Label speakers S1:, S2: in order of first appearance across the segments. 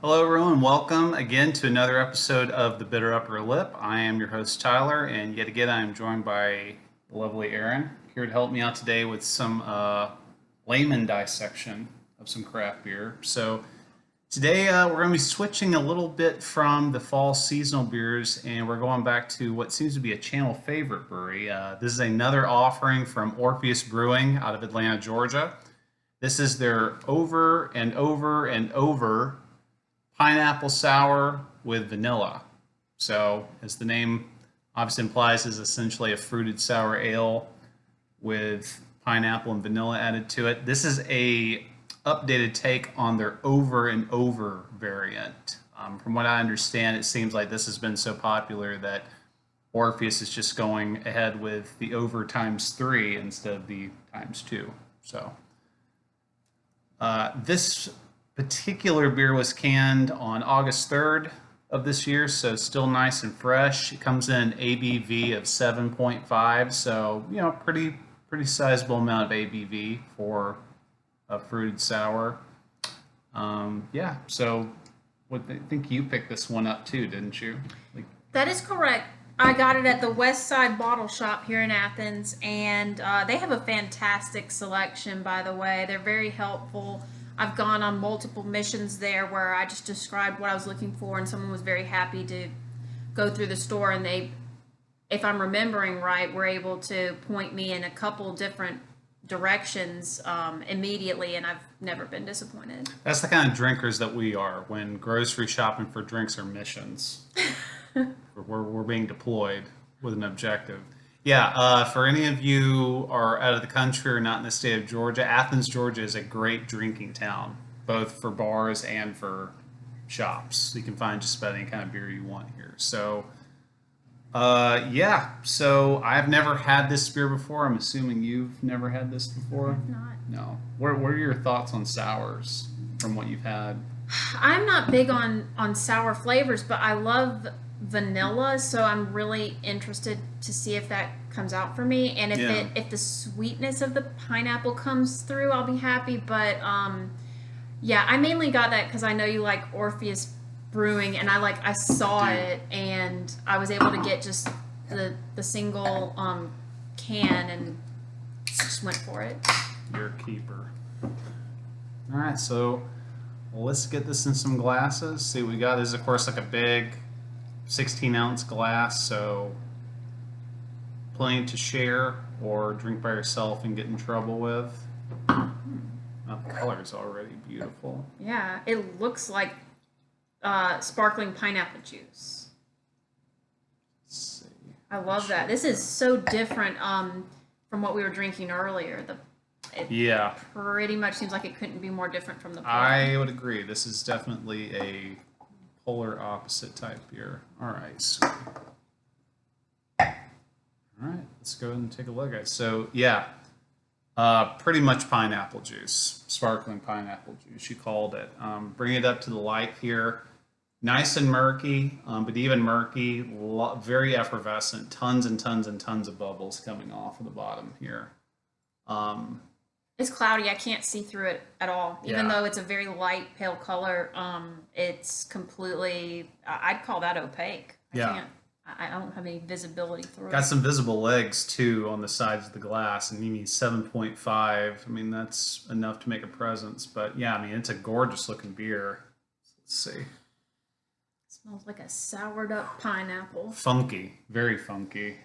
S1: Hello, everyone. Welcome again to another episode of The Bitter Upper Lip. I am your host, Tyler, and yet again, I am joined by the lovely Erin here to help me out today with some layman dissection of some craft beer. So, today we're going to be switching a little bit from the fall seasonal beers, and we're going back to what seems to be a channel favorite brewery. This is another offering from Orpheus Brewing out of Atlanta, Georgia. This is their over and over and over pineapple sour with vanilla. So, as the name obviously implies, is essentially a fruited sour ale with pineapple and vanilla added to it. This is a updated take on their over and over variant. From what I understand, it seems like this has been so popular that Orpheus is just going ahead with the over times three instead of the times two. So this particular beer was canned on August 3rd of this year, so still nice and fresh. It comes in ABV of 7.5, so pretty sizable amount of ABV for a fruited sour. Yeah, so I think you picked this one up too, didn't you? Like,
S2: That is correct. I got it at the West Side Bottle Shop here in Athens, and they have a fantastic selection, by the way. They're very helpful. I've gone on multiple missions there where I just described what I was looking for, and someone was very happy to go through the store, and they, if I'm remembering right, were able to point me in a couple different directions immediately, and I've never been disappointed.
S1: that's the kind of drinkers that we are when grocery shopping for drinks are missions. We're being deployed with an objective. Yeah, for any of you are out of the country or not in the state of Georgia, Athens, Georgia is a great drinking town, both for bars and for shops. You can find just about any kind of beer you want here. So, yeah, so I've never had this beer before. I'm assuming you've never had this
S2: I
S1: before?
S2: have not.
S1: No. What are your thoughts on sours from what you've had?
S2: I'm not big on sour flavors, but I love vanilla, so I'm really interested to see if that comes out for me. And
S1: Yeah.
S2: if the sweetness of the pineapple comes through, I'll be happy. But yeah, I mainly got that because I know you like Orpheus Brewing, and I
S1: I
S2: saw
S1: do.
S2: it, and I was able to get just the single can, and just went for it.
S1: You're a keeper. All right, so let's get this in some glasses. See what we got. This is, of course, like a big 16-ounce glass, so plenty to share or drink by yourself and get in trouble with. Oh, the color is already beautiful.
S2: Yeah, it looks like sparkling pineapple juice.
S1: Let's see.
S2: I
S1: Make
S2: love that.
S1: sure
S2: This
S1: we
S2: is
S1: got.
S2: so different from what we were drinking earlier. It
S1: Yeah,
S2: pretty much seems like it couldn't be more different from the pour.
S1: I would agree. This is definitely a polar opposite type beer. All right, so all right, let's go ahead and take a look at it. So, yeah, pretty much pineapple juice, sparkling pineapple juice, you called it. Bring it up to the light here. Nice and murky, but even murky, very effervescent, tons and tons and tons of bubbles coming off of the bottom here. Um,
S2: It's cloudy. I can't see through it at all. Even
S1: yeah,
S2: though it's a very light, pale color, it's completely. I'd call that opaque. I
S1: yeah.
S2: can't. I don't have any visibility through
S1: Got
S2: it.
S1: some visible legs too on the sides of the glass, and you need 7.5. I mean, that's enough to make a presence. But yeah, I mean, it's a gorgeous looking beer. Let's see.
S2: It smells like a soured up pineapple.
S1: Funky, very funky.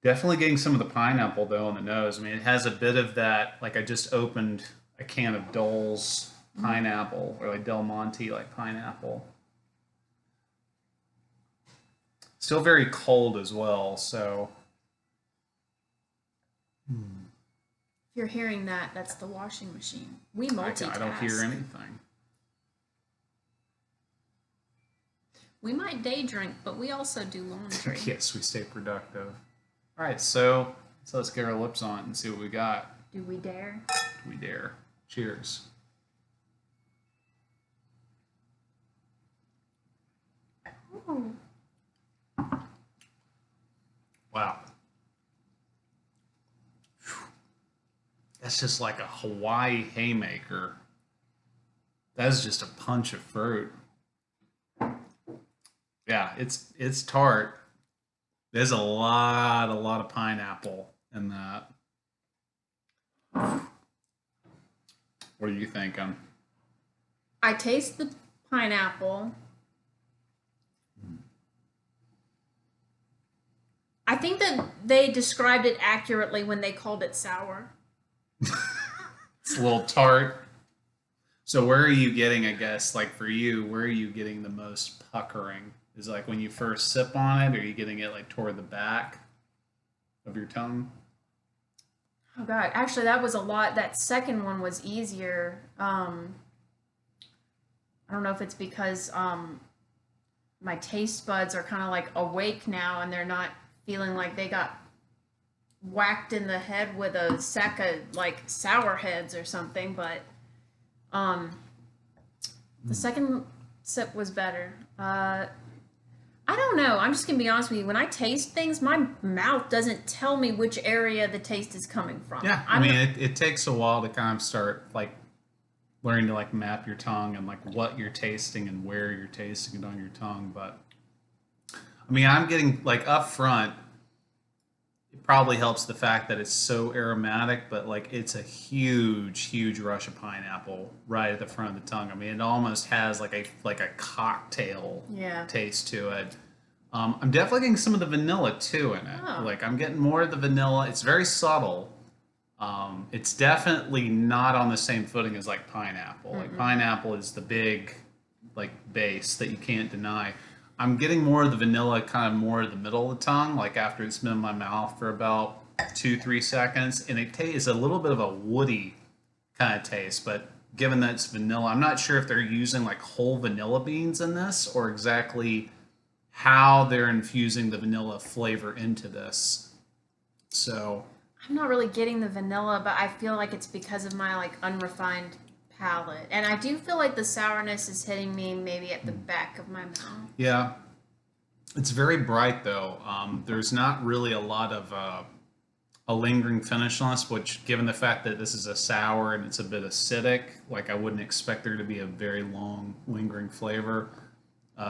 S1: Definitely getting some of the pineapple though on the nose. I mean, it has a bit of that. Like I just opened a can of Dole's pineapple, or like Del Monte like pineapple. Still very cold as well. So
S2: If you're hearing that, that's the washing machine. We
S1: I don't hear
S2: multitask.
S1: anything.
S2: We might day drink, but we also do laundry.
S1: Yes, we stay productive. All right, so let's get our lips on it and see what we got.
S2: Do we dare?
S1: Do we dare? Cheers.
S2: Oh,
S1: Wow. That's just like a Hawaii haymaker. That's just a punch of fruit. Yeah, it's tart. There's a lot of pineapple in that. What are you thinking?
S2: I taste the pineapple. I think that they described it accurately when they called it sour.
S1: It's a little tart. So where are you getting, I guess, like for you, where are you getting the most puckering? Is it like when you first sip on it, or are you getting it like toward the back of your tongue?
S2: Oh god, actually that was a lot. That second one was easier. I don't know if it's because my taste buds are kind of like awake now and they're not feeling like they got whacked in the head with a sack of like sour heads or something, but um the second sip was better. I don't know. I'm just gonna be honest with you. When I taste things, my mouth doesn't tell me which area the taste is coming from.
S1: Yeah, I
S2: I'm
S1: mean,
S2: not,
S1: it takes a while to kind of start like learning to like map your tongue and like what you're tasting and where you're tasting it on your tongue. But I mean, I'm getting like up front. It probably helps the fact that it's so aromatic, but like it's a huge rush of pineapple right at the front of the tongue. I mean, it almost has like a cocktail
S2: yeah.
S1: taste to it. I'm definitely getting some of the vanilla too in it.
S2: Oh.
S1: Like I'm getting more of the vanilla. It's very subtle. It's definitely not on the same footing as like pineapple. Like pineapple is the big like base that you can't deny. I'm getting more of the vanilla, kind of more of the middle of the tongue, like after it's been in my mouth for about 2-3 seconds, and it tastes a little bit of a woody kind of taste. But given that it's vanilla, I'm not sure if they're using like whole vanilla beans in this or exactly how they're infusing the vanilla flavor into this. So
S2: I'm not really getting the vanilla, but I feel like it's because of my like unrefined palate. And I do feel like the sourness is hitting me maybe at the back of my mouth.
S1: yeah, it's very bright though. There's not really a lot of a lingering finish on this, which, given the fact that this is a sour and it's a bit acidic, like I wouldn't expect there to be a very long lingering flavor.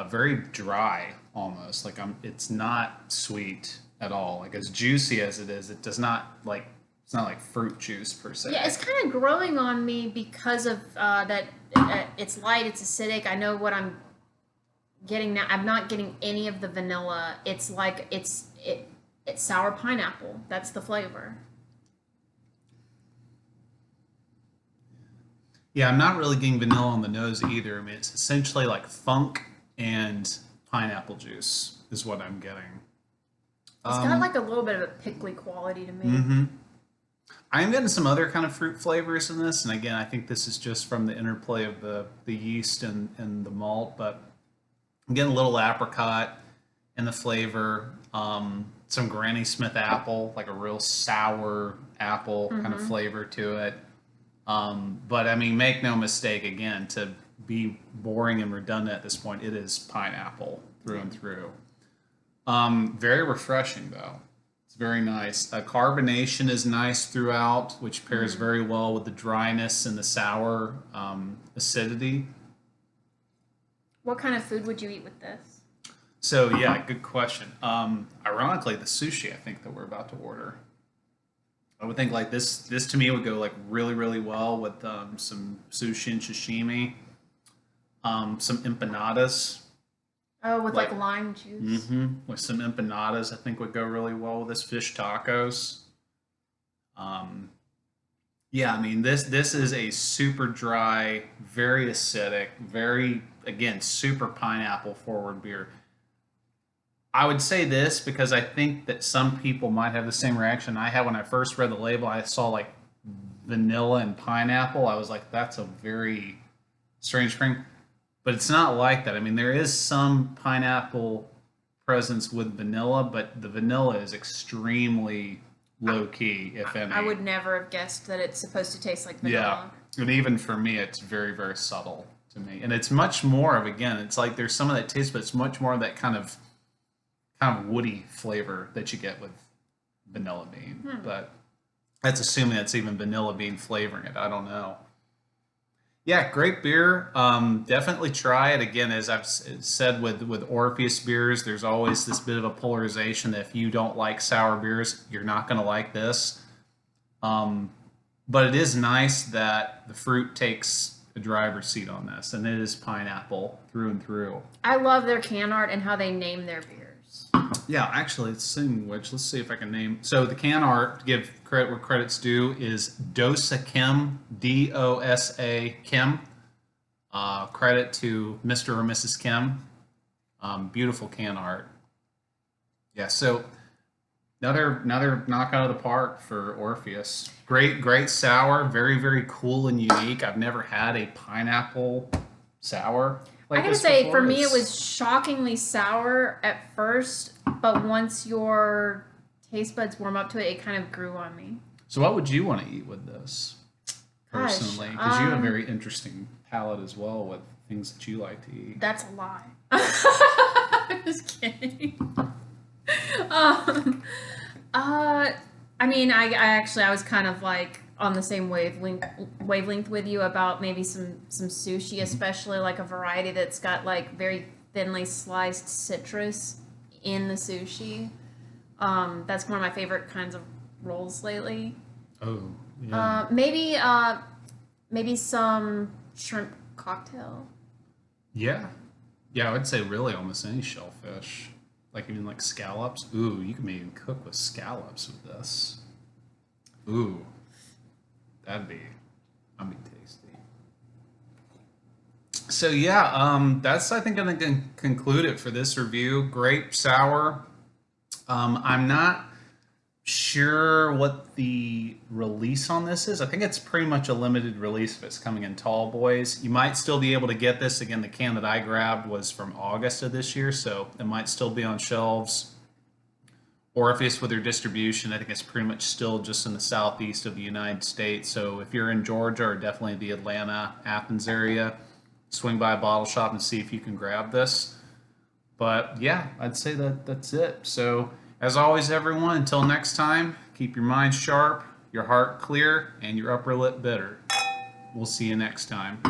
S1: Very dry almost. Like it's not sweet at all. Like as juicy as it is, it does not like it's not like fruit juice per se.
S2: Yeah, it's kind of growing on me because of that. It's light, it's acidic. I know what I'm getting now. I'm not getting any of the vanilla. It's like it's sour pineapple. That's the flavor.
S1: Yeah, I'm not really getting vanilla on the nose either. I mean, it's essentially like funk and pineapple juice is what I'm getting.
S2: It's got like a little bit of a pickly quality to me.
S1: Mm-hmm. I'm getting some other kind of fruit flavors in this, and again, I think this is just from the interplay of the yeast and the malt, but I'm getting a little apricot in the flavor, some Granny Smith apple, like a real sour apple kind of flavor to it. But I mean, make no mistake, again, to be boring and redundant at this point, it is pineapple through and through. Very refreshing though. It's very nice. Carbonation is nice throughout, which pairs very well with the dryness and the sour acidity.
S2: What kind of food would you eat with this?
S1: So yeah, good question. Ironically, the sushi I think that we're about to order, I would think like this. This to me would go like really well with some sushi and sashimi, some empanadas.
S2: Oh, with
S1: Like
S2: like lime juice.
S1: with some empanadas, I think would go really well with this fish tacos. Um, yeah, I mean this is a super dry, very acidic, very again super pineapple forward beer. I would say this because I think that some people might have the same reaction I had when I first read the label. I saw like vanilla and pineapple. I was like, that's a very strange thing. But it's not like that. I mean, there is some pineapple presence with vanilla, but the vanilla is extremely low key, if any.
S2: I would never have guessed that it's supposed to taste like
S1: Yeah.
S2: vanilla.
S1: And even for me, it's very subtle to me. And it's much more of, again, it's like there's some of that taste, but it's much more of that kind of woody flavor that you get with vanilla bean. But That's assuming it's even vanilla bean flavoring it. I don't know. Yeah, great beer. Definitely try it. Again, as I've said with Orpheus beers, there's always this bit of a polarization that if you don't like sour beers, you're not going to like this. Um, but it is nice that the fruit takes a driver's seat on this, and it is pineapple through and through.
S2: I love their can art and how they name their beers.
S1: Yeah, actually, it's saying which. Let's see if I can name. So the can art, to give credit where credit's due, is Dosa Kim, Dosa Kim. Credit to Mr. or Mrs. Kim. Beautiful can art. Yeah, so another knock out of the park for Orpheus. Great sour, very cool and unique. I've never had a pineapple sour
S2: I
S1: like
S2: gotta
S1: this
S2: say,
S1: before.
S2: for me, it was shockingly sour at first, but once your taste buds warm up to it, it kind of grew on me.
S1: So what would you want to eat with this
S2: Gosh,
S1: personally? Because you have a very interesting palate as well with things that you like to eat.
S2: that's a lie. Just kidding. Um, I mean, I was kind of like on the same wavelength with you about maybe some sushi, especially like a variety that's got like very thinly sliced citrus in the sushi. That's one of my favorite kinds of rolls lately.
S1: Oh, yeah.
S2: Maybe some shrimp cocktail.
S1: Yeah. Yeah, I would say really almost any shellfish. Like even like scallops. Ooh, you can even cook with scallops with this. Ooh, that'd be tasty. So yeah, that's I think going to conclude it for this review. Grape sour. I'm not sure what the release on this is. I think it's pretty much a limited release if it's coming in tall boys. You might still be able to get this. Again, the can that I grabbed was from August of this year, so it might still be on shelves. Orpheus with their distribution, I think it's pretty much still just in the southeast of the United States. So if you're in Georgia or definitely the Atlanta, Athens area, swing by a bottle shop and see if you can grab this. But yeah, I'd say that's it. So as always, everyone, until next time, keep your mind sharp, your heart clear, and your upper lip bitter. We'll see you next time.